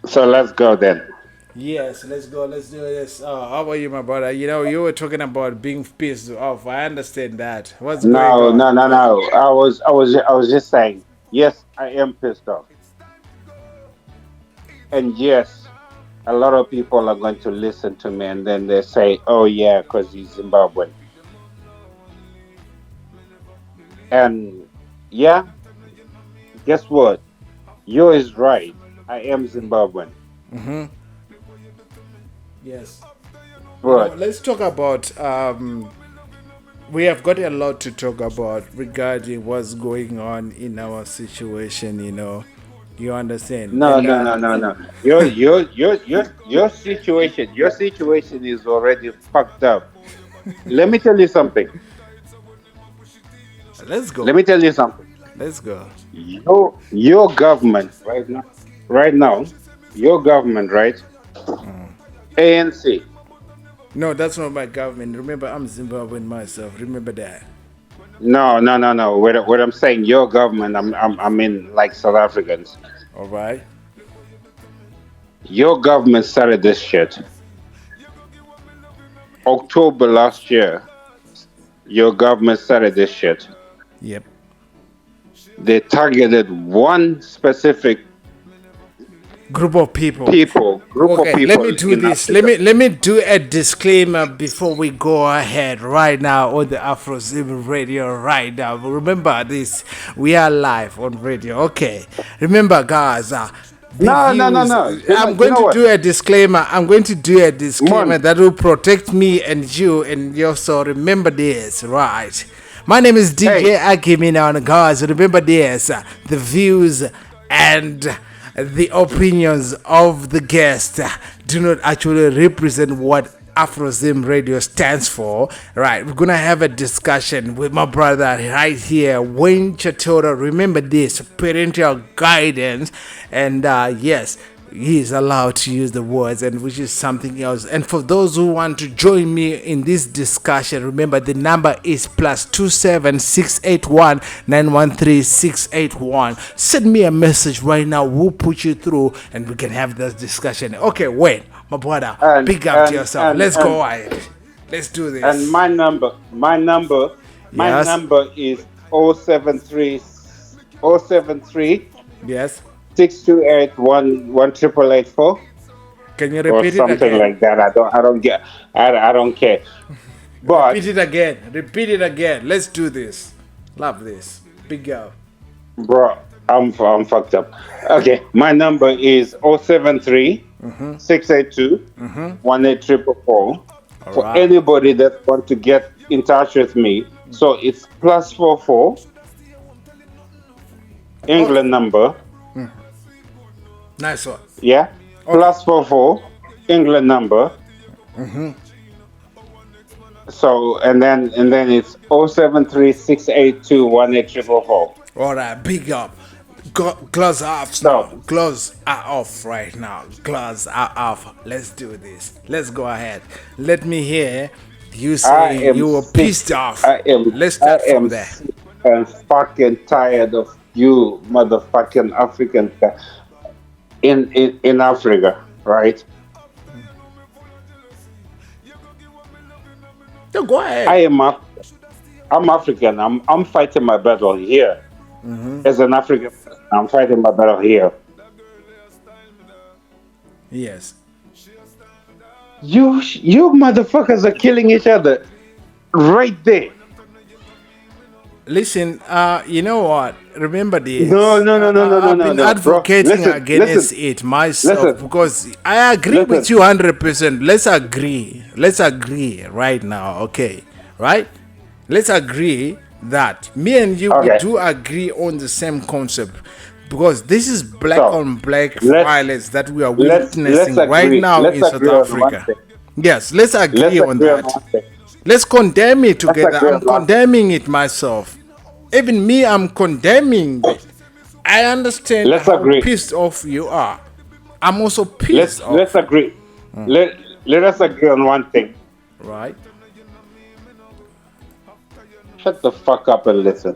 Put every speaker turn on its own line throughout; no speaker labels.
So let's go then.
Yes, let's go. Let's do this. How about you, my brother? You know, you were talking about being pissed off. I understand that. What's going
No,
on?
no, no, no. I was just saying. Yes, I am pissed off, and yes, a lot of people are going to listen to me, and then they say, "Oh yeah, because he's Zimbabwean." And yeah, guess what? You is right. I am Zimbabwean,
Yes. You know,
but
let's talk about. We have got a lot to talk about regarding what's going on in our situation. You understand?
no,
And
no, no, no, no. Your situation is already fucked up. Let me tell you something.
let's
Let
go.
me tell you something.
Let's go.
Your government right now, your government, right? ANC.
No, that's not my government. Remember, I'm Zimbabwean myself. Remember that.
No, no, no, no. What I'm saying, your government. I mean, like South Africans.
All right.
Your government started this shit. October last year, your government started this shit.
Yep.
They targeted one specific group of
Okay, let me
people
do
in
this.
Africa.
Let me do a disclaimer before we go ahead right now on the AfroZim radio right now. Remember this, we are live on radio. Okay, remember guys, the
No, no, no,
views.
no.
I'm
You
going
know
to
what?
do a disclaimer. I'm going to do a disclaimer
Mon,
that will protect me and you and you. So remember this, right? My name is DJ
hey,
Agieh now, guys. Remember this, the views and the opinions of the guest do not actually represent what AfroZim Radio stands for. Right, we're gonna have a discussion with my brother right here, Wayne Chatora. Remember this, parental guidance, and yes, he is allowed to use the words, and which is something else. And for those who want to join me in this discussion, remember the number is +27681913681. Send me a message right now. We'll put you through, and we can have this discussion. Okay, wait, my brother,
and
big up to
and
yourself.
and
Let's
and
go ahead. Let's do
and
this.
my
Yes,
number is 073
yes.
628 11884
Can you
or
repeat it
something
again?
like that. I don't care.
Repeat
But
it again. Repeat it again. Let's do this. Love this. Big girl.
bro, I'm fucked up. Okay, my number is 073 682 18444
All
for
right.
anybody that want to get in touch with me. So it's +44
Okay.
England number.
Nice one.
Yeah,
Okay.
+44 England number. So and then it's 073 682 18444.
All right. Big up. Gloves off now.
So
Gloves are off right now. Gloves are off. Let's do this. Let's go ahead. Let me hear you
I
say
am
you were
sick.
pissed off.
I am
Let's
I
start from
am
there.
sick and fucking tired of you motherfucking African in Africa, right?
So go
I
ahead.
am I'm African. I'm fighting my battle here. As an African person, I'm fighting my battle here.
Yes.
You motherfuckers are killing each other right there.
Listen, you know what? Remember
No,
this.
no, no, no, no, no,
I've
no,
been
no, bro.
advocating
Listen, listen,
against it myself
listen,
because I agree with
listen.
you 100%. Let's agree. Let's agree right now, okay? Right? Let's agree that me and you, we
Okay,
do agree on the same concept because this is black
so
on black
let's
violence that we are
let's
witnessing right
agree.
now
Let's
in South
agree on one
Africa.
thing.
Yes, let's
Let's
agree on
agree on
that.
one thing.
Let's condemn it
Let's
together.
agree on
I'm
one thing.
condemning it myself. Even me, I'm condemning it. I understand
Let's
how
agree.
pissed off you are. I'm also pissed
Let's
off.
agree. Let let us agree on one thing.
Right?
Shut the fuck up and listen.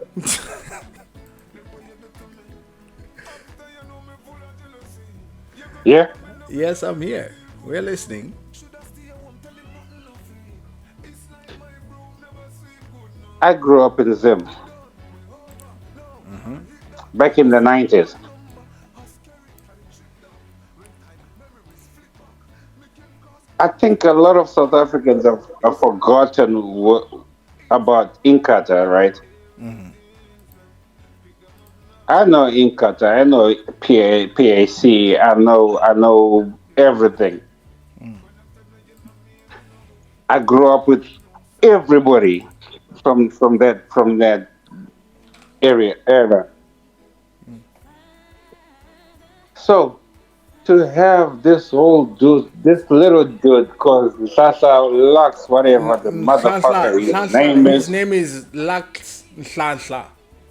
Yeah,
Yes, I'm here. We're listening.
I grew up in Zim back in the 90s. I think a lot of South Africans have forgotten about Inkatha, right? I know Inkatha, I know PAC, I know everything. I grew up with everybody from that era. So to have this old dude, this little dude called Sasa Lux, whatever the motherfucker his name
His
is,
name is Lax Nhlanhla.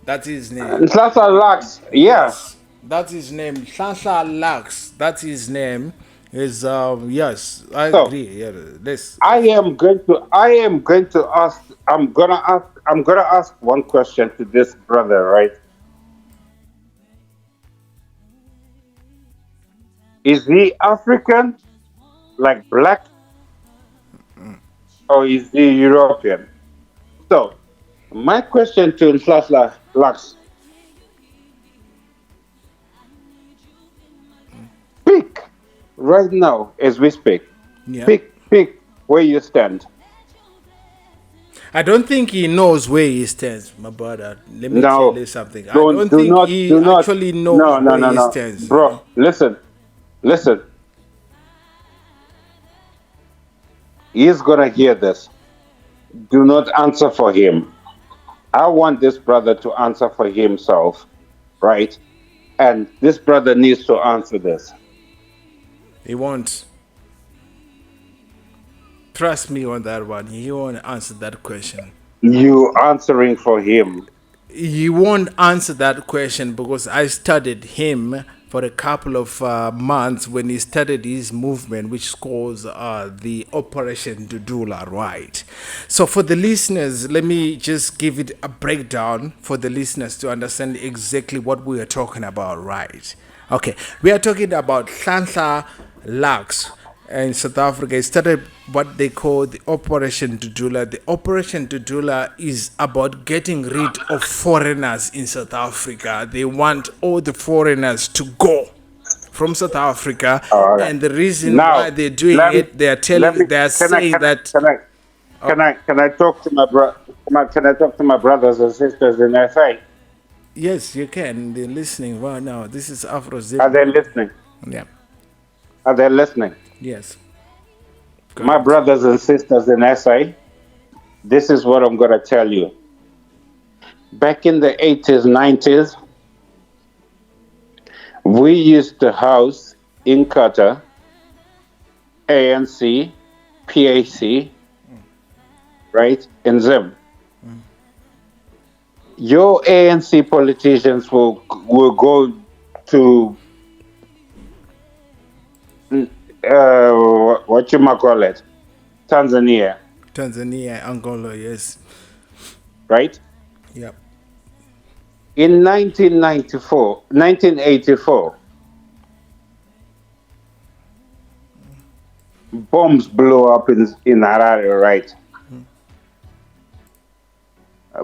That's his name.
Sasa Lux, yeah.
Yes, that's his name. Nhlanhla Lux. That's his name. Is yes, I
So
agree. Yeah, this.
I'm gonna ask one question to this brother, right? Is he African, like black, or is he European? So my question to Sasa Lux, pick right now as we speak.
Yeah.
Pick where you stand.
I don't think he knows where he stands, my brother. Let me tell
No,
you something. I
don't,
don't
do
think
not,
he
do not.
actually knows
No, no,
where
no,
he
no,
stands. You know.
bro. Listen. He's gonna hear this. Do not answer for him. I want this brother to answer for himself, right? And this brother needs to answer this.
He won't. Trust me on that one. He won't answer that question.
You answering for him.
He won't answer that question because I studied him for a couple of months when he started his movement, which is called the Operation Dudula, right? So, for the listeners, let me just give it a breakdown for the listeners to understand exactly what we are talking about, right? Okay, we are talking about Nhlanhla Lux in South Africa. It started what they call the Operation Dudula. The Operation Dudula is about getting rid of foreigners in South Africa. They want all the foreigners to go from South Africa,
All right.
and the reason why
Now,
they're doing
let me,
it, they are
let me.
telling, they are
Can I,
saying
can I,
that.
can I, can I talk to my bro? Can I talk to my brothers and sisters in SA?
Yes, you can. They're listening right now. This is
Are
AfroZim
they
Radio.
listening?
Yeah.
Are they listening?
Yes. Go
My
ahead.
brothers and sisters in SA, this is what I'm going to tell you. Back in the 80s, 90s, we used to house in Qatar, ANC, PAC, right, in Zim. Your ANC politicians will go to what you might call it, Tanzania,
Tanzania, Angola, yes.
right?
Yep.
In 1984, bombs blew up in Harare, right?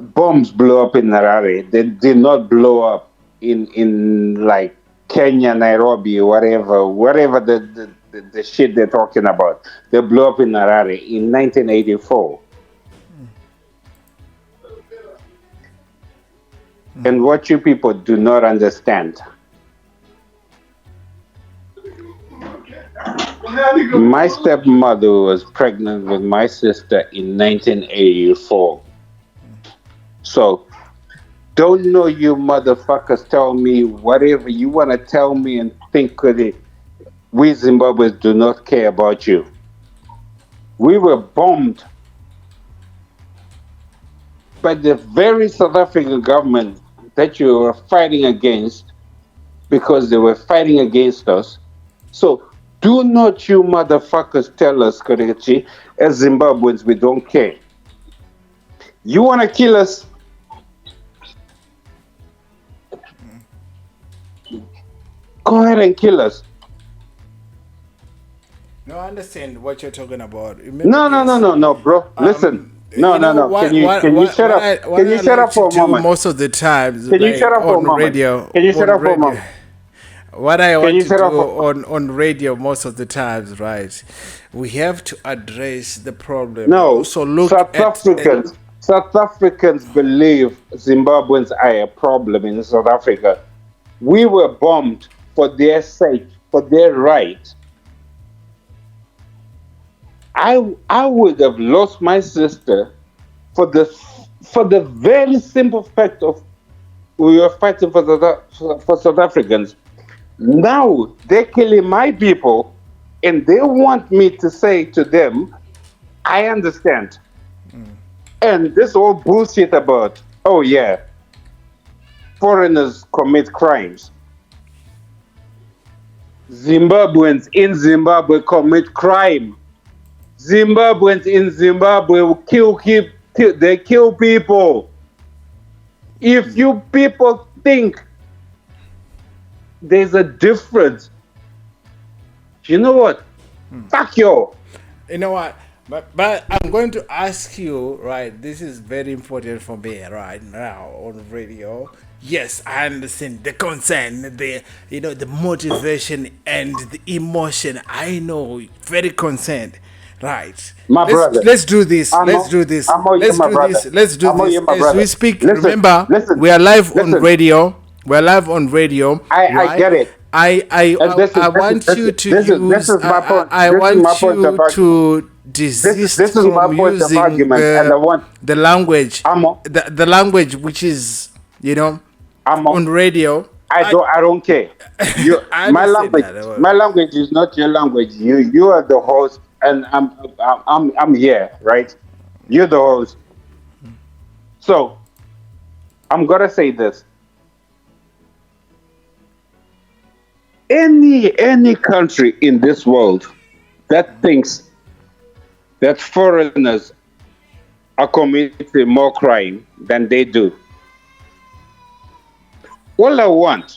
Bombs blew up in Harare. They did not blow up in like Kenya, Nairobi, whatever the shit they're talking about. They blew up in Harare in 1984. And what you people do not understand, my stepmother was pregnant with my sister in 1984. So don't know you motherfuckers tell me whatever you want to tell me and think of it. We Zimbabweans do not care about you. We were bombed by the very South African government that you were fighting against because they were fighting against us. So do not you motherfuckers tell us, Korechi, as Zimbabweans, we don't care. You want to kill us? Go ahead and kill us.
No, I understand what you're talking about. Remember
No, no, no,
this.
no, no, bro. Listen. No,
You
no,
know
no.
what
Can you shut up?
what
Can you
I
shut
like
up
to
for a
do
moment?
most of the times,
Can you shut
like
up for a moment? Can you shut
on
up for a
radio.
moment?
What I
Can
want
you
to
shut
do
up for?
on radio most of the times, right? We have to address the problem and
No,
also look at.
South Africans believe Zimbabweans are a problem in South Africa. We were bombed for their sake, for their right. I would have lost my sister for the very simple fact of we were fighting for South Africans. Now they're killing my people, and they want me to say to them, "I understand." And this whole bullshit about, oh yeah, foreigners commit crimes. Zimbabweans in Zimbabwe commit crime. Zimbabweans in Zimbabwe will they kill people. If you people think there's a difference, you know what? Fuck you.
You know what? But I'm going to ask you, right? This is very important for me right now on radio. Yes, I understand the concern, the the motivation and the emotion. I know, very concerned. Right.
My brother,
Let's do this. Let's do this.
You're my brother.
Let's do this
You're my
as we
brother.
speak.
Listen,
Remember,
listen,
we are live on
listen.
radio. We're live on radio,
I
right?
get it. And
I want you to
this
use.
is my point.
I
This is my
want
point of
you
argument.
to desist
This is my
from
point of
using
argument, and I want
the language,
Amo,
the language which is
Amo.
on radio.
I don't care. You,
I understand that.
my language is not your language. You are the host, and I'm here, right? You're the host. So I'm gonna say this: any country in this world that thinks that foreigners are committing more crime than they do, all I want,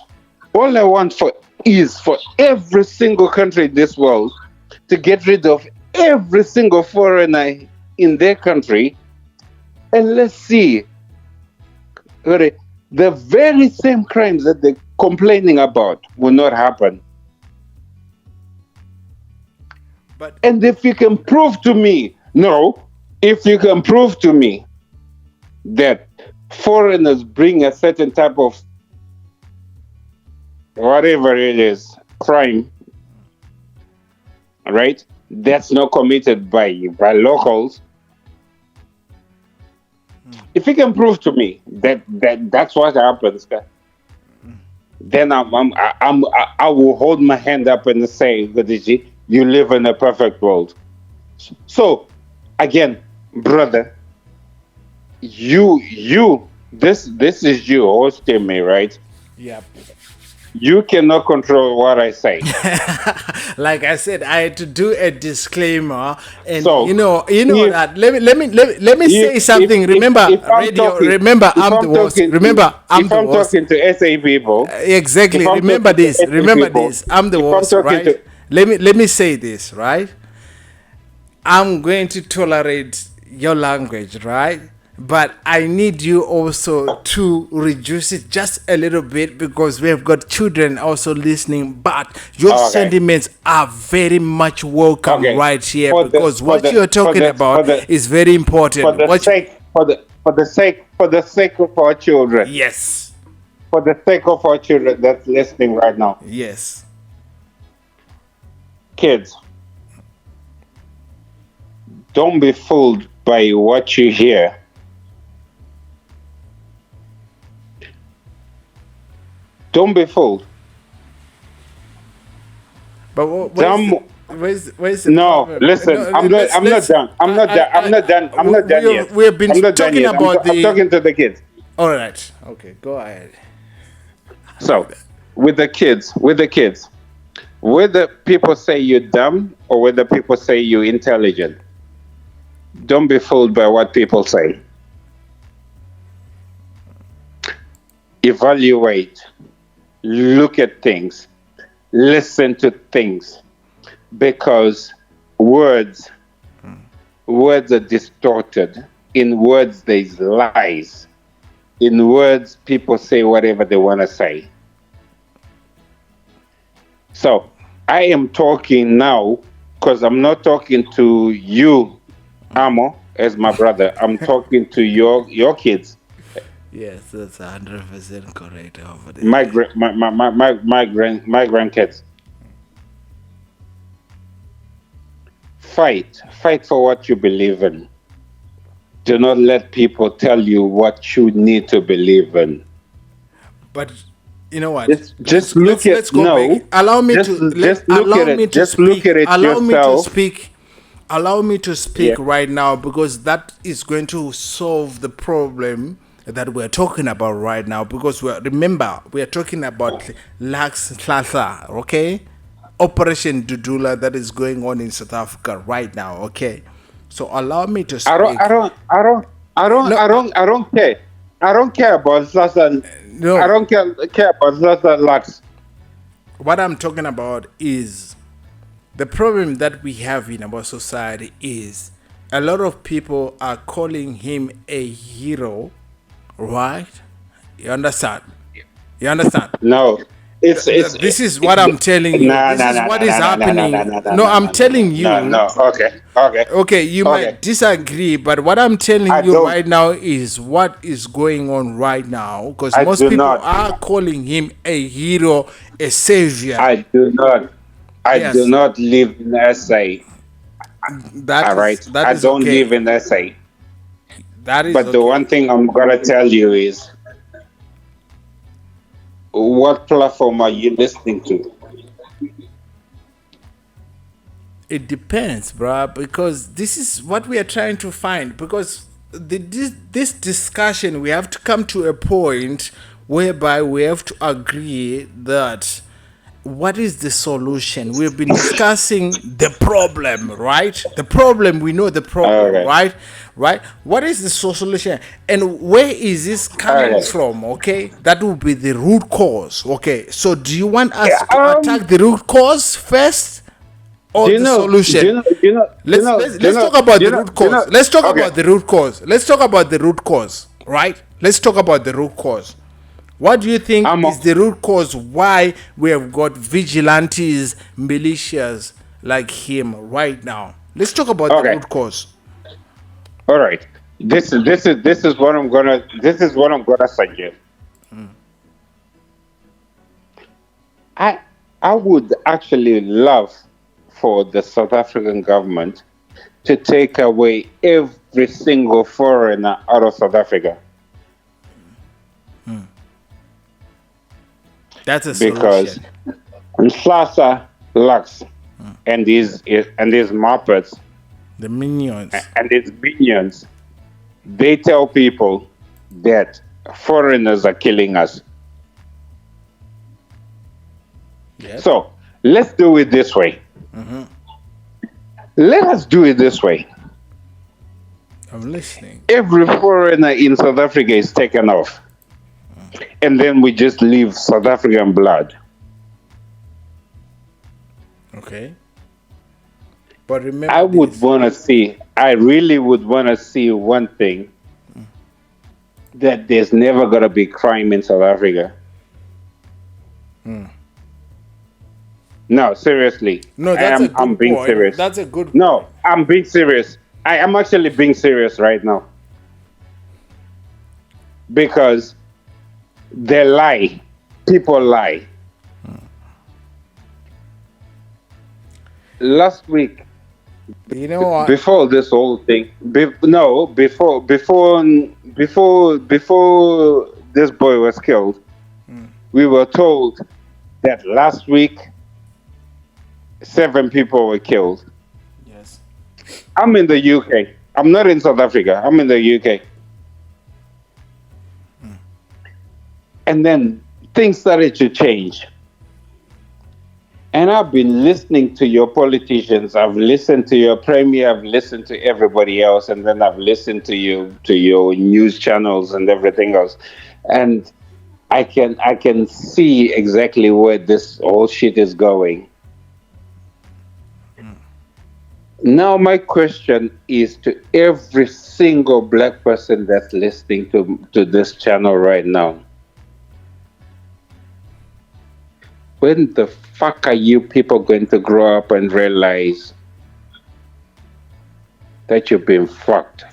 all I want for is for every single country in this world to get rid of every single foreigner in their country, and let's see the very same crimes that they're complaining about will not happen.
But
And if you can prove to me, no, if you can prove to me that foreigners bring a certain type of whatever it is, crime, right? That's not committed by locals. If you can prove to me that's what happens, then I will hold my hand up and say, Gadiji, you live in a perfect world. So again, brother, this is you hosting me, right?
yeah.
You cannot control what I say.
Like I said, I had to do a disclaimer, and
So
you know
if
that. Let me say something. Remember,
if I'm
radio.
talking
Remember,
if
I'm the
I'm
host.
talking to
Remember, I'm
if
the
I'm
host.
talking to SA people, if
Exactly.
I'm
Remember
talking to
this.
SA
Remember
people,
this. I'm the
if I'm
host,
talking
right?
to
Let me say this, right? I'm going to tolerate your language, right? But I need you also to reduce it just a little bit because we have got children also listening. But your
okay,
sentiments are very much welcome
okay,
right here
for the
because what you're talking
for
about
the
is very
for
important.
the sake for the sake of our children,
Yes,
for the sake of our children that's listening right now,
yes.
kids, don't be fooled by what you hear. Don't be fooled.
But
Dumb.
where's the
No,
problem?
listen.
No,
I'm not
let's.
done. I'm not done. I'm not done. I'm not done yet.
We have been
I'm not done
talking
yet.
about
I'm
the.
talking to the kids.
All right. Okay. Go ahead. I like
So,
that.
whether people say you're dumb or whether people say you're intelligent, don't be fooled by what people say. Evaluate, look at things, listen to things, because words words are distorted. In words, there's lies. In words, people say whatever they want to say. So I am talking now because I'm not talking to you, Amo, as my brother. I'm talking to your kids,
Yes, that's 100% correct over there.
my
Yeah.
gra- my grandkids. Fight for what you believe in. Do not let people tell you what you need to believe in.
But you know what?
Just look at
Let's go back.
no. Just look at
Allow me
it.
to
Just look
speak.
at it
Allow me to
yourself.
speak. Allow me to
Yeah.
speak right now because that is going to solve the problem that we're talking about right now. Because remember we are talking about Lax Tlasa, okay? Operation Dudula that is going on in South Africa right now, okay? So allow me to
I don't. I
speak.
don't. I don't. I don't.
No,
I don't. I don't care. I don't care about Zaza. I
no.
don't care about Zaza Lux.
What I'm talking about is the problem that we have in our society is a lot of people are calling him a hero, right? You understand? You understand?
No. It's
This is what I'm telling you.
no
This
no
is
no
what
no
is
no no no no no
happening.
no
No,
no
I'm
no no
telling
no
you.
no. Okay.
Okay, you
Okay.
might disagree, but what I'm telling
I
you
don't.
right now is what is going on right now because
I
most
do
people
not.
are calling him a hero, a savior.
I do not. I do
Yes,
not live in SA. All right.
that
I
is
don't live
okay.
in SA.
That is
But the
okay.
one thing I'm gonna tell you is, what platform are you listening to?
It depends, bruh, because this is what we are trying to find. Because this discussion, we have to come to a point whereby we have to agree that what is the solution. We've been discussing the problem, right? The problem, we know the problem,
Okay.
right? Right? What is the solution? And where is this coming
Okay.
from? Okay, that will be the root cause. Okay, so do you want
Yeah,
us to attack the root cause first or
do you
the
know? Do you
solution?
know? Do you know? Do you know? Do you
Let's
know?
talk about
Do you
the
know?
root
Do you
cause.
know?
Let's talk
Okay.
about the root cause. Let's talk about the root cause, right? Let's talk about the root cause. What do you think
I'm.
is the root cause why we have got vigilantes, militias like him right now? Let's talk about the
Okay.
root cause.
All right. This is what I'm gonna. This is what I'm gonna suggest. I I would actually love for the South African government to take away every single foreigner out of South Africa,
That's a
because
solution.
Mhlasa Lux and his Muppets
The minions.
and his minions, they tell people that foreigners are killing us.
Yes.
So let's do it this way. Let us do it this way.
I'm listening.
Every foreigner in South Africa is taken off, and then we just leave South African blood.
Okay. But
I
remember
would
this.
want to see, I really would want to see one thing, that there's never going to be crime in South Africa. No, seriously.
No,
I
that's a
I'm
good
being
point.
serious.
That's a good point.
No, I'm being serious. I am actually being serious right now, because they lie. People lie. Last week,
You know what?
before this whole thing, no, before this boy was killed, we were told that last week 7 people were killed.
Yes.
I'm in the UK. I'm not in South Africa. I'm in the UK. And then things started to change. And I've been listening to your politicians. I've listened to your premier. I've listened to everybody else, and then I've listened to your news channels and everything else. And I can see exactly where this whole shit is going. Now, my question is to every single black person that's listening to this channel right now. When the fuck are you people going to grow up and realize that you've been fucked?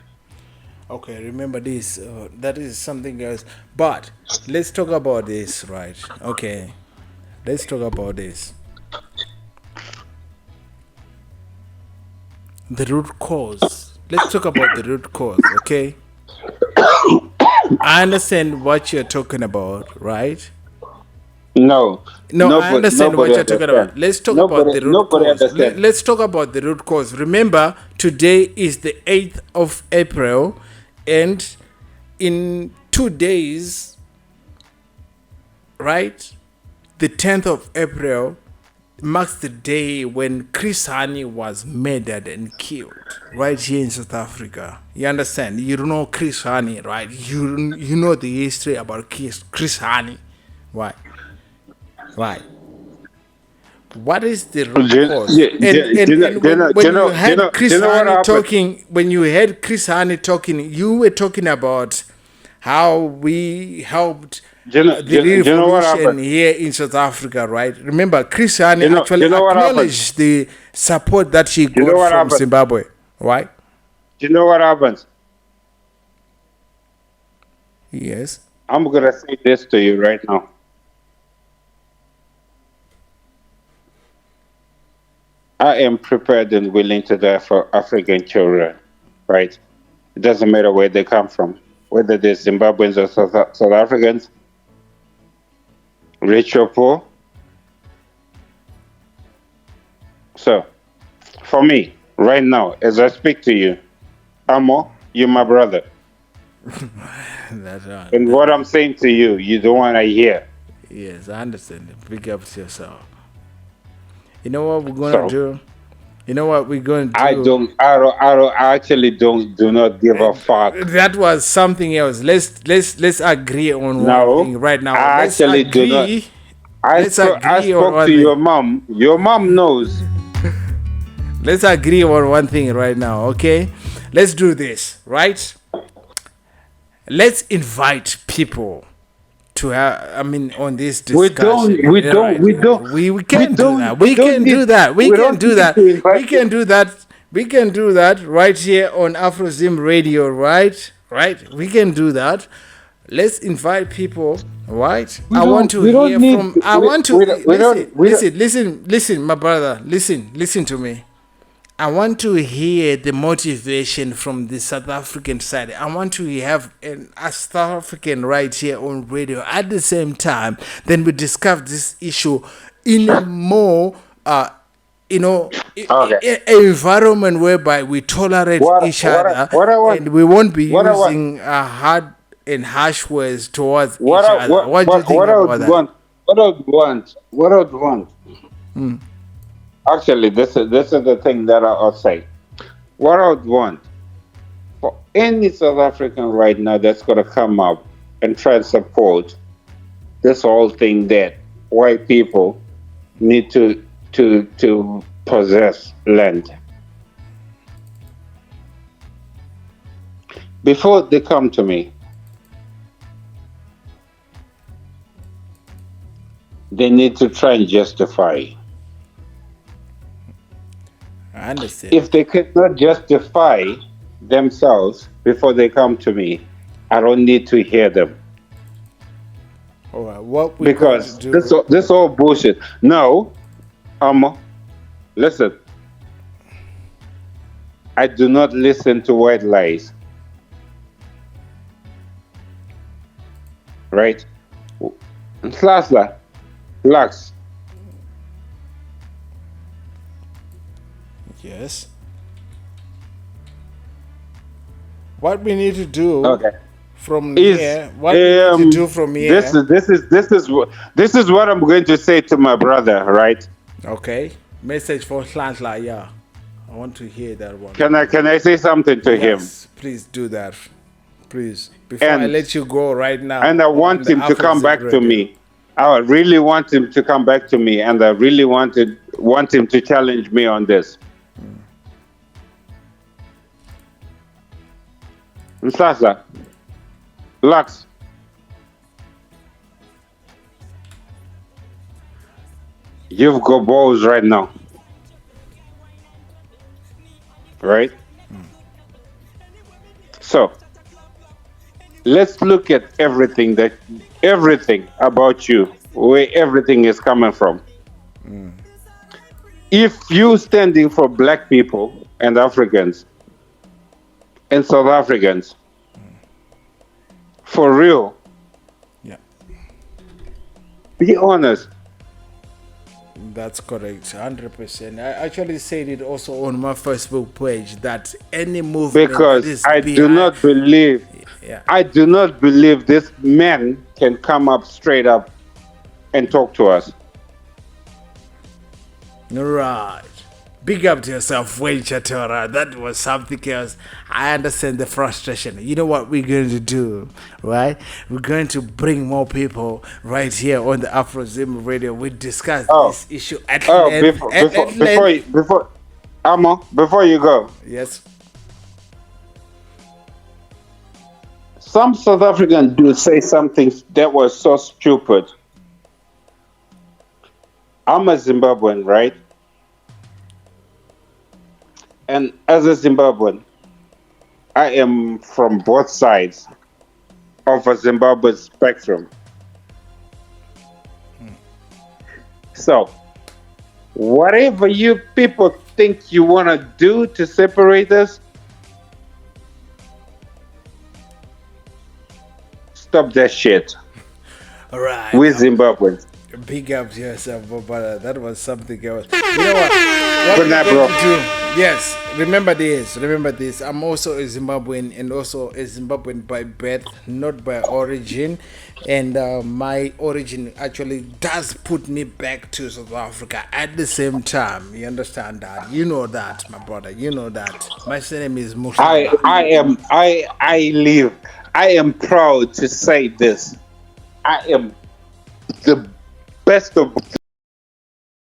Okay, remember this. That is something else. But let's talk about this, right? Okay, let's talk about this. The root cause. Let's talk about the root cause, okay? I understand what you're talking about, right?
No,
No, I understand what
nobody
you're talking
understand.
about. Let's talk about the root
Nobody
cause.
understand.
Let's talk about the root cause. Remember, today is the 8th of April, and in 2 days, right? The 10th of April marks the day when Chris Hani was murdered and killed right here in South Africa. You understand? You don't know Chris Hani, right? You know the history about Chris Hani. Why? Right. What is the root cause? And when you had
Do you
Chris
know what
Hani
happened?
talking, when you had Chris Hani talking, you were talking about how we helped the
Do you know what
revolution
happened?
here in South Africa, right? Remember, Chris Hani
Do
actually
you know what happened?
acknowledged the support that he
Do you know
got
what
from
happened?
Zimbabwe, right?
Do you know what happens?
Yes.
I'm gonna say this to you right now. I am prepared and willing to die for African children, right? It doesn't matter where they come from, whether they're Zimbabweans or South Africans, rich or poor. So, for me, right now, as I speak to you, Amo, you're my brother.
That's right.
And what I'm saying to you, you don't want to hear.
Yes, I understand. Big up to yourself. You know what we're gonna
So,
do? You know what we're gonna
I
do?
don't, I actually do not give a fuck.
That was something else. Let's agree on one
No,
thing right now.
I
Let's
actually do not.
agree. Let's
I
agree on
spoke to
one
your
thing.
mom. Your mom knows.
Let's agree on one thing right now, okay? Let's do this, right? Let's invite people to have, I mean, on this
We
discussion. Right. We can do that. We can do that. We can do that.
to invite
We can do that. We can do that right here on AfroZim Radio, right? Right? We can do that. Let's invite people, right? I want to
we don't
hear
need.
from. I want to listen, my brother. Listen to me. I want to hear the motivation from the South African side. I want to have a South African right here on radio at the same time. Then we discuss this issue in a more,
Okay.
environment whereby we tolerate each other
What I want.
and we won't be
What I want.
using hard and harsh words towards each other. What do you think
What I
about
would
that?
want. What I would want. What I would want. Actually, this is the thing that I'll say. What I would want for any South African right now that's gonna come up and try and support this whole thing that white people need to possess land. Before they come to me, they need to try and justify.
I understand.
If they cannot justify themselves before they come to me, I don't need to hear them.
All right, what we
Because
going to do?
this all bullshit. No, listen. I do not listen to white lies. Right? Slasla, Lux.
Yes. What we need to do
Okay.
from
Is
here? What we need to do from here?
this is what I'm going to say to my brother, right?
Okay. Message for Slantla, yeah. I want to hear that one.
Can I say something to him?
Yes, please do that. Please. Before I
And
let you go right now.
and I
on
want
the
him to come
AfroZim
back to
radio.
me. I really want him to come back to me, and I really want him to challenge me on this. Msasa, Lux, you've got balls right now, right? So let's look at everything about you, where everything is coming from. If you standing for black people and Africans and South Africans, for real,
Yeah,
be honest.
that's correct. 100%. I actually said it also on my Facebook page that any movement that
Because
is behind. Yeah.
I do not believe this man can come up straight up and talk to us.
Right. Big up to yourself, Wayne Chatora. That was something else. I understand the frustration. You know what we're going to do, right? We're going to bring more people right here on the AfroZim radio. We discuss
Oh,
this issue at
oh,
length. At length.
Amo, before you go,
Yes.
some South African do say something that was so stupid. I'm a Zimbabwean, right? And as a Zimbabwean, I am from both sides of a Zimbabwe spectrum. So, whatever you people think you want to do to separate us, stop that shit.
All right.
We're Zimbabweans.
Big up to yourself, but that was something else. You know what? What
Good
we're
night,
going
bro.
to do? Yes, remember this. Remember this. I'm also a Zimbabwean and also a Zimbabwean by birth, not by origin. And my origin actually does put me back to South Africa at the same time. You understand that? You know that, my brother. You know that. My surname is Mushaba.
I am proud to say this. I am the best of